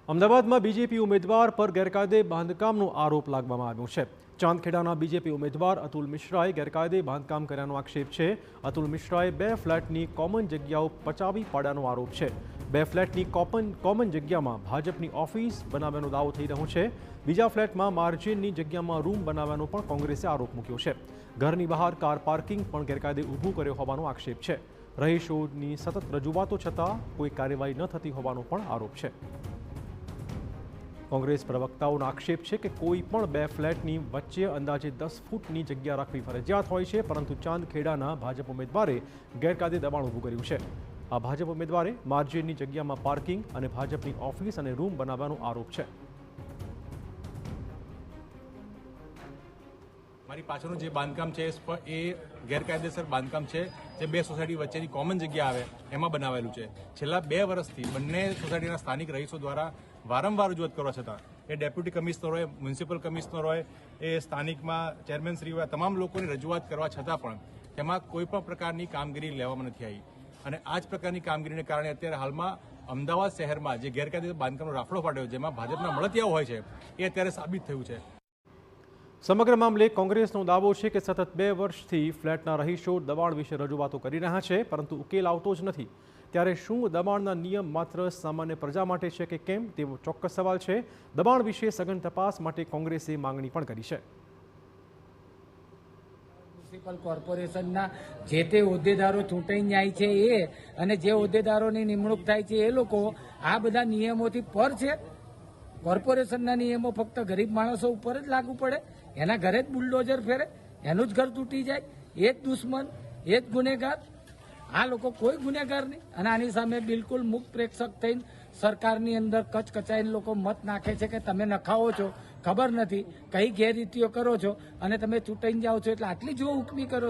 અમદાવાદમાં બીજેપી ઉમેદવાર પર ગેરકાયદે બાંધકામનો આરોપ લાગવામાં આવ્યો છે। ચાંદખેડાના બીજેપી ઉમેદવાર અતુલ મિશ્રાએ ગેરકાયદે બાંધકામ કર્યાનો આક્ષેપ છે। અતુલ મિશ્રાએ 2 ફ્લેટની કોમન જગ્યાઓ પચાવી પાડ્યાનો આરોપ છે। 2 ફ્લેટની કોમન જગ્યામાં ભાજપની ઓફિસ બનાવવાનો દાવો થઈ રહ્યો છે। બીજા ફ્લેટમાં માર્જિનની જગ્યામાં રૂમ બનાવવાનો પણ કોંગ્રેસે આરોપ મૂક્યો છે। ઘરની બહાર કાર પાર્કિંગ પણ ગેરકાયદે ઊભું કર્યો હોવાનો આક્ષેપ છે। રહીશોની સતત રજૂઆતો છતાં કોઈ કાર્યવાહી ન થતી હોવાનો પણ આરોપ છે। કોંગ્રેસ પ્રવક્તાઓનો આક્ષેપ છે કે કોઈ પણ 2 ફ્લેટની વચ્ચે અંદાજે 10 ફૂટની જગ્યા રાખવી ફરજિયાત હોય છે, પરંતુ ચાંદખેડાના ભાજપ ઉમેદવારે ગેરકાયદે દબાણ ઊભું કર્યું છે। આ ભાજપ ઉમેદવારે માર્જિનની જગ્યામાં પાર્કિંગ અને ભાજપની ઓફિસ અને રૂમ બનાવવાનો આરોપ છે। મારી પાછળનું જે બાંધકામ છે એ ગેરકાયદેસર બાંધકામ છે, જે 2 સોસાયટી વચ્ચેની કોમન જગ્યા આવે એમાં બનાવેલું છે। છેલ્લા 2 વર્ષથી બંને સોસાયટીના સ્થાનિક રહીશો દ્વારા વારંવાર રજૂઆત કરવા છતાં એ ડેપ્યુટી કમિશનર હોય, મ્યુનિસિપલ કમિશનર હોય, એ સ્થાનિકમાં ચેરમેન શ્રી હોય, તમામ લોકોની રજૂઆત કરવા છતાં પણ તેમાં કોઈ પણ પ્રકારની કામગીરી લેવામાં નથી આવી। અને આ જ પ્રકારની કામગીરીને કારણે અત્યારે હાલમાં અમદાવાદ શહેરમાં જે ગેરકાયદેસર બાંધકામનો રાફડો ફાટ્યો, જેમાં ભાજપના મળતિયાઓ હોય છે, એ અત્યારે સાબિત થયું છે। સમગ્ર મામલે કોંગ્રેસનો દાવો છે કે સતત 2 વર્ષથી ફ્લેટના રહીશો દબાણ વિશે રજૂઆતો કરી રહ્યા છે, પરંતુ ઉકેલ આવતો જ નથી। ત્યારે શું દબાણના નિયમ માત્ર સામાન્ય પ્રજા માટે છે કે કેમ, તેવો ચોક્કસ સવાલ છે। દબાણ વિશે સઘન તપાસ માટે કોંગ્રેસે માંગણી પણ કરી છે। મ્યુનિસિપલ કોર્પોરેશનના જે તે હોદ્દેદારો ચૂંટાઈ જાય છે એ અને જે હોદ્દેદારોની નિમણૂક થાય છે એ લોકો આ બધા નિયમોથી પર છે। કોર્પોરેશનના નિયમો ફક્ત ગરીબ માણસો ઉપર જ લાગુ પડે, એના ઘરે જ બુલડોઝર ફેરે, એનું જ ઘર તૂટી જાય, એ જ દુશ્મન, એ જ ગુનેગાર। આ લોકો કોઈ ગુનેગાર નહીં। અને આની સામે બિલકુલ મુક્ત પ્રેક્ષક થઈને સરકારની અંદર કચકચાઈને લોકો મત નાખે છે કે તમે નખાવો છો, ખબર નથી કઈ ગેરરીતિઓ કરો છો અને તમે ચૂંટાઈને જાઓ છો, એટલે આટલી જો ઉકમી કરો